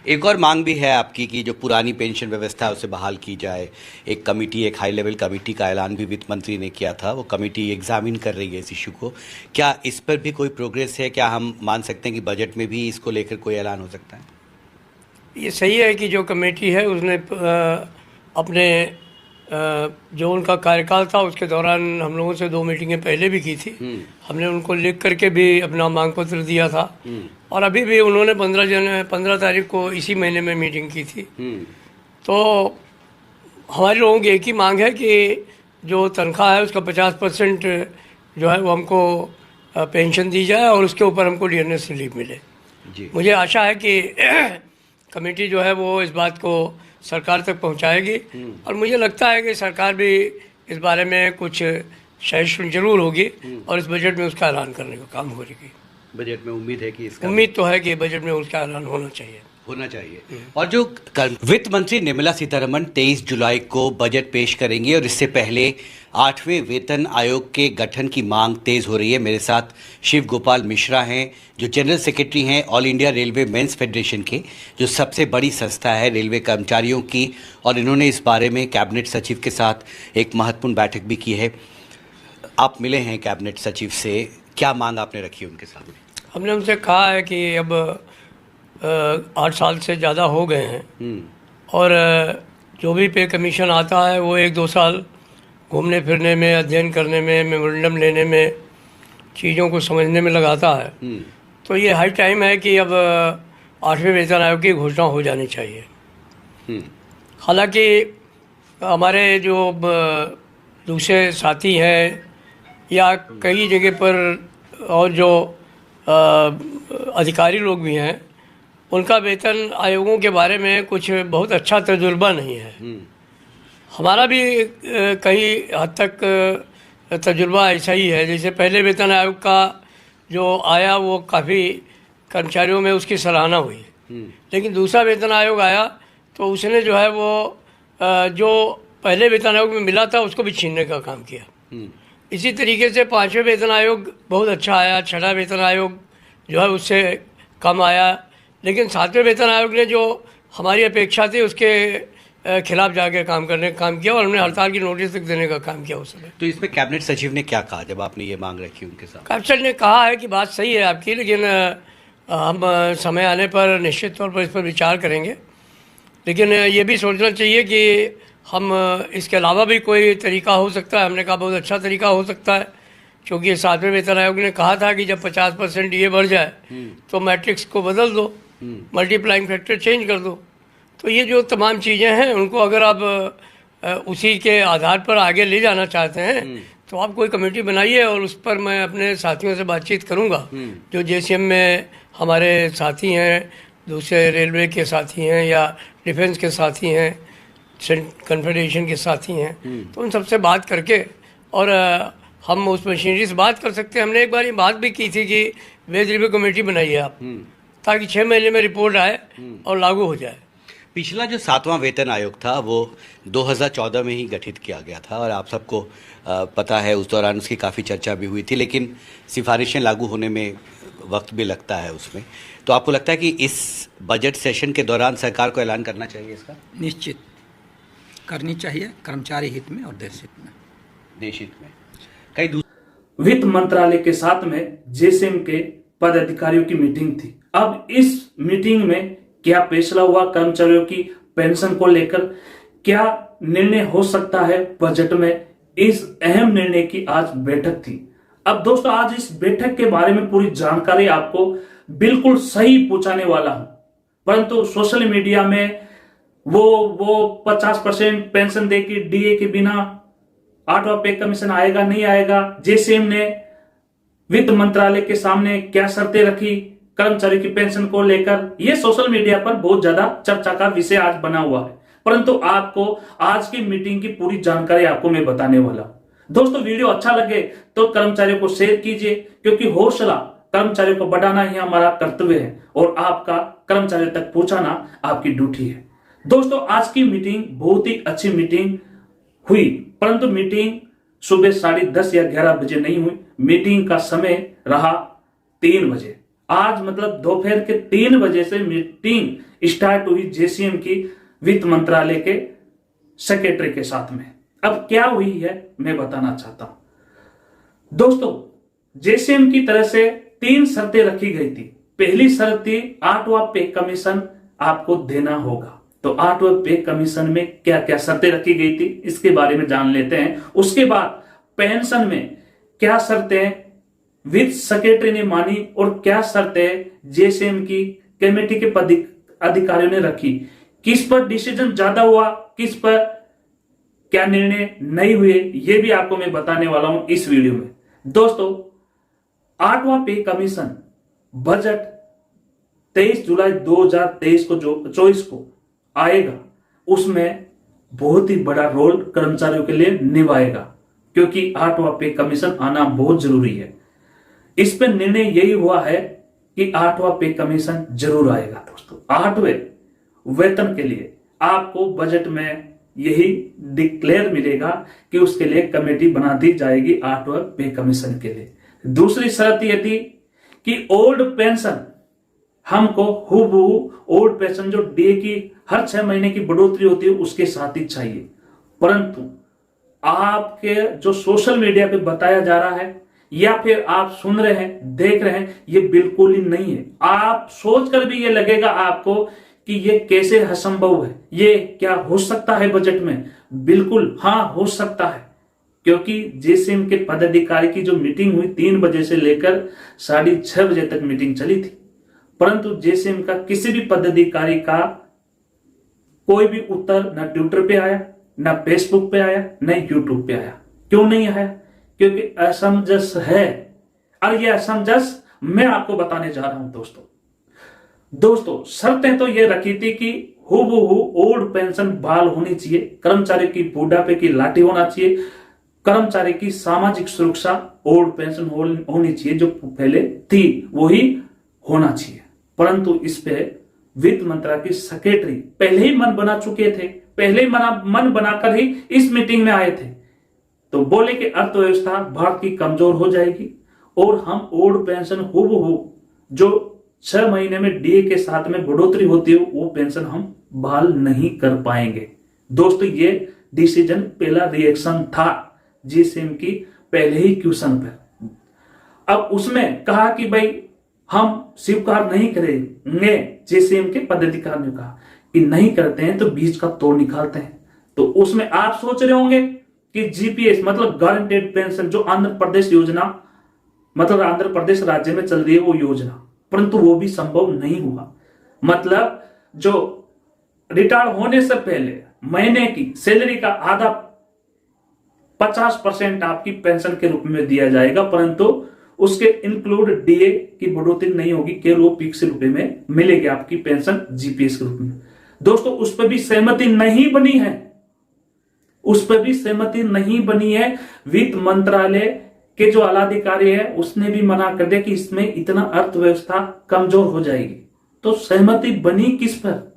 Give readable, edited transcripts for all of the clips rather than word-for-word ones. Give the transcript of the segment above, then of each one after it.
एक और मांग भी है आपकी कि जो पुरानी पेंशन व्यवस्था है उसे बहाल की जाए। एक कमेटी, एक हाई लेवल कमेटी का ऐलान भी वित्त मंत्री ने किया था। वो कमेटी एग्जामिन कर रही है इस इशू को। क्या इस पर भी कोई प्रोग्रेस है? क्या हम मान सकते हैं कि बजट में भी इसको लेकर कोई ऐलान हो सकता है? ये सही है कि जो कमेटी है उसने अपने जो उनका कार्यकाल था उसके दौरान हम लोगों से 2 मीटिंगें पहले भी की थी। हमने उनको लिख करके भी अपना मांग पत्र दिया था और अभी भी उन्होंने 15 तारीख को इसी महीने में मीटिंग की थी। तो हमारे लोगों की एक ही मांग है कि जो तनख्वाह है उसका 50% जो है वो हमको पेंशन दी जाए और उसके ऊपर हमको डियरनेस रिलीफ मिले। मुझे आशा है कि कमेटी जो है वो इस बात को सरकार तक पहुंचाएगी और मुझे लगता है कि सरकार भी इस बारे में कुछ सहिष्णु जरूर होगी और इस बजट में उसका ऐलान करने का काम करेगी। बजट में उम्मीद है कि इसका उम्मीद तो है कि बजट में उसका ऐलान होना चाहिए। और जो वित्त मंत्री निर्मला सीतारमण 23 जुलाई को बजट पेश करेंगी और इससे पहले 8वें वेतन आयोग के गठन की मांग तेज हो रही है। मेरे साथ शिव गोपाल मिश्रा हैं जो जनरल सेक्रेटरी हैं all India railway men's federation के, जो सबसे बड़ी संस्था है रेलवे कर्मचारियों की, और इन्होंने इस बारे में कैबिनेट सचिव के साथ एक महत्वपूर्ण बैठक भी की है। आप मिले हैं कैबिनेट सचिव से, क्या मांग आपने रखी है उनके सामने? हमने उनसे कहा है कि अब 8 साल से ज़्यादा हो गए हैं और जो भी पे कमीशन आता है वो 1-2 साल घूमने फिरने में, अध्ययन करने में, मेमोरेंडम लेने में, चीज़ों को समझने में लगाता है। तो ये हाई टाइम है कि अब 8वें वेतन आयोग की घोषणा हो जानी चाहिए। हालांकि हमारे जो दूसरे साथी हैं या कई जगह पर और जो अधिकारी लोग भी हैं उनका वेतन आयोगों के बारे में कुछ बहुत अच्छा तजुर्बा नहीं है। हमारा भी कई हद तक तजुर्बा ऐसा ही है। जैसे पहले वेतन आयोग का जो आया वो काफ़ी कर्मचारियों में उसकी सराहना हुई, लेकिन दूसरा वेतन आयोग आया तो उसने जो है वो जो पहले वेतन आयोग में मिला था उसको भी छीनने का काम किया। इसी तरीके से 5वें वेतन आयोग बहुत अच्छा आया, 6वां वेतन आयोग जो है उससे कम आया, लेकिन 7वें वेतन आयोग ने जो हमारी अपेक्षा थी उसके खिलाफ जाके काम करने का काम किया और हमने हड़ताल की नोटिस तक देने का काम किया उस समय। तो इसमें कैबिनेट सचिव ने क्या कहा जब आपने ये मांग रखी उनके साथ? कैबिनेट ने कहा है कि बात सही है आपकी, लेकिन हम समय आने पर निश्चित तौर पर इस पर विचार करेंगे। लेकिन ये भी सोचना चाहिए कि हम इसके अलावा भी कोई तरीका हो सकता है। हमने कहा बहुत अच्छा तरीका हो सकता है, क्योंकि 7वें वेतन आयोग ने कहा था कि जब 50% ये बढ़ जाए तो मैट्रिक्स को बदल दो, मल्टीप्लाइंग फैक्टर चेंज कर दो। तो ये जो तमाम चीज़ें हैं उनको अगर आप उसी के आधार पर आगे ले जाना चाहते हैं तो आप कोई कमेटी बनाइए और उस पर मैं अपने साथियों से बातचीत करूंगा। जो जेसीएम में हमारे साथी हैं, दूसरे रेलवे के साथी हैं या डिफेंस के साथी हैं, कन्फेडरेशन के साथी हैं, तो उन सबसे बात करके और हम उस मशीनरी से बात कर सकते हैं। हमने एक बार ये बात भी की थी कि वेज रिव्यू कमेटी बनाइए आप, ताकि 6 महीने में रिपोर्ट आए और लागू हो जाए। पिछला जो 7वां वेतन आयोग था वो 2014 में ही गठित किया गया था और आप सबको पता है उस दौरान उसकी काफ़ी चर्चा भी हुई थी, लेकिन सिफारिशें लागू होने में वक्त भी लगता है उसमें। तो आपको लगता है कि इस बजट सेशन के दौरान सरकार को ऐलान करना चाहिए इसका? निश्चित करनी चाहिए, कर्मचारी हित में और देश हित में। देश हित में कई वित्त मंत्रालय के साथ में जेसीएम के पदाधिकारियों की मीटिंग थी। अब इस मीटिंग में क्या फैसला हुआ, कर्मचारियों की पेंशन को लेकर क्या निर्णय हो सकता है बजट में, इस अहम निर्णय की आज बैठक थी। अब दोस्तों आज इस बैठक के बारे में पूरी जानकारी आपको बिल्कुल सही पहुंचाने वाला हूं, परंतु सोशल मीडिया में वो 50% पेंशन देके डीए के बिना 8वां पे कमीशन आएगा नहीं आएगा, जेसीएम ने वित्त मंत्रालय के सामने क्या शर्तें रखी कर्मचारी की पेंशन को लेकर, यह सोशल मीडिया पर बहुत ज्यादा चर्चा का विषय आज बना हुआ है। परंतु आपको आज की मीटिंग की पूरी जानकारी आपको मैं बताने वाला हूं। दोस्तों वीडियो अच्छा लगे तो कर्मचारियों को शेयर कीजिए, क्योंकि हौसला कर्मचारियों को बढ़ाना ही हमारा कर्तव्य है और आपका कर्मचारियों तक पहुंचाना आपकी ड्यूटी है। दोस्तों आज की मीटिंग बहुत ही अच्छी मीटिंग हुई, परंतु मीटिंग सुबह 10:30 या 11 बजे नहीं हुई। मीटिंग का समय रहा 3 बजे। आज मतलब दोपहर के 3 बजे से मीटिंग स्टार्ट हुई जेसीएम की वित्त मंत्रालय के सेक्रेटरी के साथ में। अब क्या हुई है मैं बताना चाहता हूं दोस्तों। जेसीएम की तरह से 3 शर्तें रखी गई थी। पहली शर्त थी 8वां पे कमीशन आपको देना होगा। तो 8वें पे कमीशन में क्या क्या शर्तें रखी गई थी इसके बारे में जान लेते हैं। उसके बाद पेंशन में क्या शर्तें वित्त सेक्रेटरी ने मानी और क्या शर्तें जेसीएम की कमेटी के अधिकारियों ने रखी। किस पर डिसीजन ज्यादा हुआ, किस पर क्या निर्णय नहीं हुए, ये भी आपको मैं बताने वाला हूं इस वीडियो में। दोस्तों 8वां पे कमीशन बजट 23 जुलाई 2023 को जो 24 को आएगा उसमें बहुत ही बड़ा रोल कर्मचारियों के लिए निभाएगा, क्योंकि 8वां पे कमीशन आना बहुत जरूरी है। इस पर निर्णय यही हुआ है कि 8वां पे कमीशन जरूर आएगा दोस्तों। 8वें वेतन के लिए आपको बजट में यही डिक्लेयर मिलेगा कि उसके लिए कमेटी बना दी जाएगी 8वें पे कमीशन के लिए। दूसरी शर्त यह थी कि ओल्ड पेंशन हमको हूबहू ओल्ड पेंशन जो डीए की हर 6 महीने की बढ़ोतरी होती है उसके साथ ही चाहिए। परंतु आपके जो सोशल मीडिया पे बताया जा रहा है या फिर आप सुन रहे हैं, देख रहे हैं, ये बिल्कुल ही नहीं है। आप सोचकर भी ये लगेगा आपको कि ये कैसे असंभव है, ये क्या हो सकता है बजट में। बिल्कुल हाँ हो सकता है, क्योंकि जेसीएम के पदाधिकारी की जो मीटिंग हुई 3 बजे से लेकर 6:30 बजे तक मीटिंग चली थी, परंतु जेसीएम का किसी भी पदाधिकारी का कोई भी उत्तर न ट्विटर पे आया, न फेसबुक पे आया, न यूट्यूब पे आया। क्यों नहीं आया? क्योंकि असमंजस है। और यह असमंजस मैं आपको बताने जा रहा हूं दोस्तों शर्तें तो ये रखी थी कि हूबहू ओल्ड पेंशन बहाल होनी चाहिए, कर्मचारी की बुढ़ापे की लाठी होना चाहिए, कर्मचारी की सामाजिक सुरक्षा ओल्ड पेंशन होनी चाहिए जो पहले थी वही होना चाहिए। परंतु इस पे वित्त मंत्रालय की सेक्रेटरी पहले ही मन बना चुके थे, पहले ही मन बनाकर ही इस मीटिंग में आए थे। तो बोले कि अर्थव्यवस्था भारत की कमजोर हो जाएगी और हम ओल्ड पेंशन हूबहू जो 6 महीने में डीए के साथ में बढ़ोतरी होती है वो पेंशन हम बहाल नहीं कर पाएंगे। दोस्तों ये डिसीजन पहला रिएक्शन था जीसीएम की पहले ही क्वेश्चन पर। अब उसमें कहा कि भाई हम स्वीकार नहीं करेंगे। जेसीएम के पदाधिकारी ने कहा कि नहीं करते हैं तो बीच का तोड़ निकालते हैं। तो उसमें आप सोच रहे होंगे कि जीपीएस मतलब गारंटेड पेंशन जो आंध्र प्रदेश योजना मतलब आंध्र प्रदेश राज्य में चल रही है वो योजना, परंतु वो भी संभव नहीं हुआ। मतलब जो रिटायर होने से पहले महीने की सैलरी का आधा 50% आपकी पेंशन के रूप में दिया जाएगा, परंतु उसके इंक्लूड डीए की बढ़ोतरी नहीं होगी, केवल वो फिक्स रुपए में मिलेगी आपकी पेंशन जीपीएस के रूप में। दोस्तों उस पर भी सहमति नहीं बनी है, उस पर भी सहमति नहीं बनी है। वित्त मंत्रालय के जो आला अधिकारी है उसने भी मना कर दिया कि इसमें इतना अर्थव्यवस्था कमजोर हो जाएगी। तो सहमति बनी किस पर?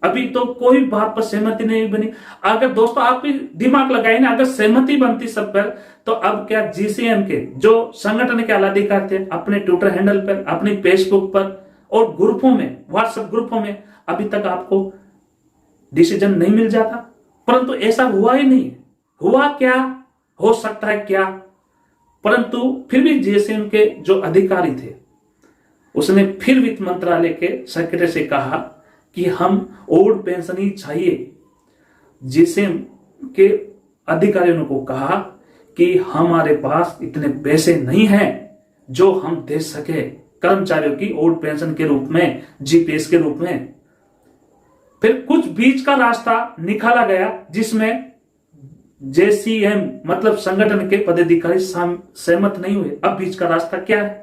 अभी तो कोई बात पर सहमति नहीं बनी। अगर दोस्तों आप भी दिमाग लगाए ना, अगर सहमति बनती सब पर तो अब क्या जीसीएम के जो संगठन के आला अधिकारी थे अपने ट्विटर हैंडल पर, अपने फेसबुक पर और ग्रुपों में, व्हाट्सएप ग्रुपों में अभी तक आपको डिसीजन नहीं मिल जाता? परंतु ऐसा हुआ ही नहीं। हुआ क्या? हो सकता है क्या? परंतु फिर भी जीसीएम के जो अधिकारी थे उसने फिर वित्त मंत्रालय के सेक्रेटरी से कहा कि हम ओल्ड पेंशन ही चाहिए। जीसीएम के अधिकारियों को कहा कि हमारे पास इतने पैसे नहीं हैं जो हम दे सके कर्मचारियों की ओल्ड पेंशन के रूप में, जीपीएस के रूप में। फिर कुछ बीच का रास्ता निकाला गया जिसमें जेसीएम मतलब संगठन के पदाधिकारी सहमत नहीं हुए। अब बीच का रास्ता क्या है?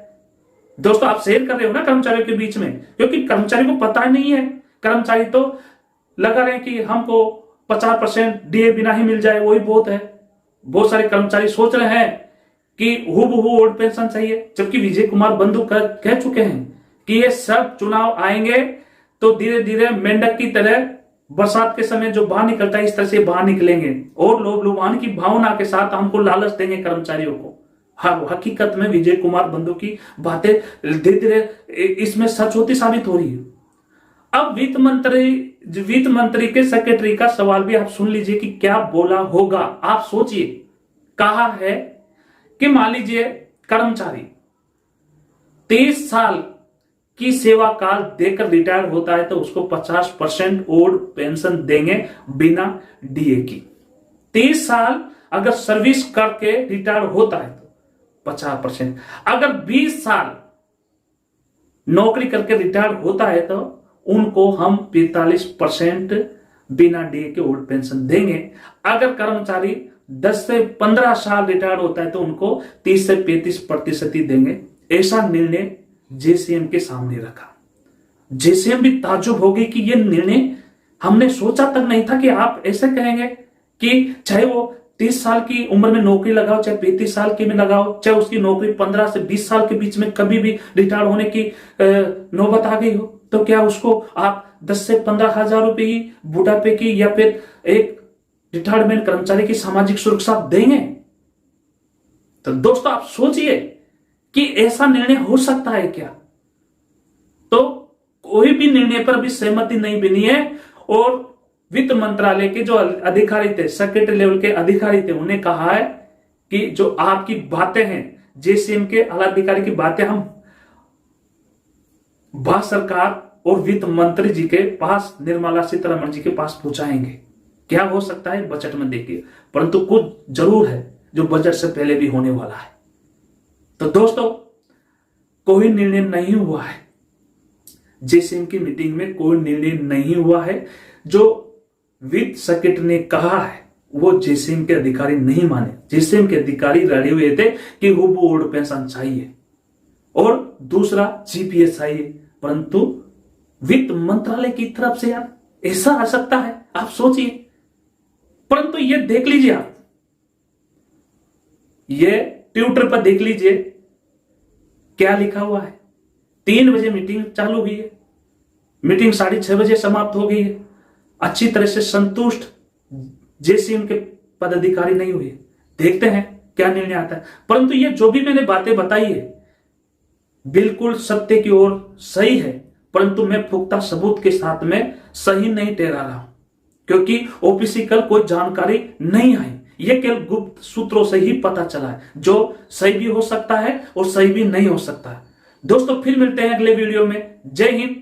दोस्तों आप शेयर कर रहे हो ना कर्मचारियों के बीच में, क्योंकि कर्मचारी को पता नहीं है। कर्मचारी तो लगा रहे हैं कि हमको 50% डीए बिना ही मिल जाए वही बहुत है। बहुत सारे कर्मचारी सोच रहे हैं कि हूबहू ओल्ड पेंशन चाहिए, जबकि विजय कुमार बंधु कह चुके हैं कि ये सब चुनाव आएंगे तो धीरे धीरे मेंढक की तरह बरसात के समय जो बाहर निकलता है इस तरह से बाहर निकलेंगे और लोभ लुभान की भावना के साथ हमको लालच देंगे कर्मचारियों को। हाँ हकीकत में विजय कुमार बंधु की बातें धीरे धीरे इसमें सच होती साबित हो रही है। अब वित्त मंत्री के सेक्रेटरी का सवाल भी आप सुन लीजिए कि क्या बोला होगा। आप सोचिए, कहा है कि मान लीजिए कर्मचारी 30 साल की सेवा काल देकर रिटायर होता है तो उसको 50% ओल्ड पेंशन देंगे बिना डीए की। 30 साल अगर सर्विस करके रिटायर होता है तो 50%, अगर 20 साल नौकरी करके रिटायर होता है तो उनको हम 45% बिना डीए के ओल्ड पेंशन देंगे। अगर कर्मचारी 10 से 15 साल रिटायर होता है तो उनको 30 से 35% ही देंगे। ऐसा निर्णय जेसीएम के सामने रखा। जेसीएम भी ताज्जुब हो गई कि यह निर्णय हमने सोचा तक नहीं था कि आप ऐसे कहेंगे कि चाहे वो 30 साल की उम्र में नौकरी लगाओ, चाहे 35 साल की में लगाओ, चाहे उसकी नौकरी 15 से 20 साल के बीच में कभी भी रिटायर होने की नौबत आ गई हो, तो क्या उसको आप 10 से 15 हजार रुपए ही बुढ़ापे की या फिर एक रिटायरमेंट कर्मचारी की सामाजिक सुरक्षा देंगे? तो दोस्तों आप सोचिए कि ऐसा निर्णय हो सकता है क्या? तो कोई भी निर्णय पर अभी सहमति नहीं बनी है और वित्त मंत्रालय के जो अधिकारी थे, सेक्रेटरी लेवल के अधिकारी थे, उन्हें कहा है कि जो आपकी बातें हैं, जेसीएम के आला अधिकारी की बातें हम भारत सरकार और वित्त मंत्री जी के पास, निर्मला सीतारमण जी के पास पहुंचाएंगे। क्या हो सकता है बजट में देखिए, परंतु कुछ जरूर है जो बजट से पहले भी होने वाला है। तो दोस्तों कोई निर्णय नहीं हुआ है, जेसीएम की मीटिंग में कोई निर्णय नहीं हुआ है। जो वित्त सेक्रेटरी ने कहा है वो जेसीएम के अधिकारी नहीं माने। जेसीएम के अधिकारी लड़े हुए थे कि वो ओल्ड पेंशन चाहिए और दूसरा जीपीएस चाहिए, परंतु वित्त मंत्रालय की तरफ से यार ऐसा आ सकता है? आप सोचिए। परंतु ये देख लीजिए, आप ये ट्विटर पर देख लीजिए क्या लिखा हुआ है। 3 बजे मीटिंग चालू हुई है, मीटिंग 6:30 बजे समाप्त हो गई है। अच्छी तरह से संतुष्ट जेसीएम के पदाधिकारी नहीं हुए। देखते हैं क्या निर्णय आता है। परंतु ये जो भी मैंने बातें बताई है बिल्कुल सत्य की ओर सही है, परंतु मैं पुख्ता सबूत के साथ में सही नहीं ठहरा रहा हूं, क्योंकि ओपीसी कल कोई जानकारी नहीं आई। यह केवल गुप्त सूत्रों से ही पता चला है, जो सही भी हो सकता है और सही भी नहीं हो सकता है। दोस्तों फिर मिलते हैं अगले वीडियो में। जय हिंद,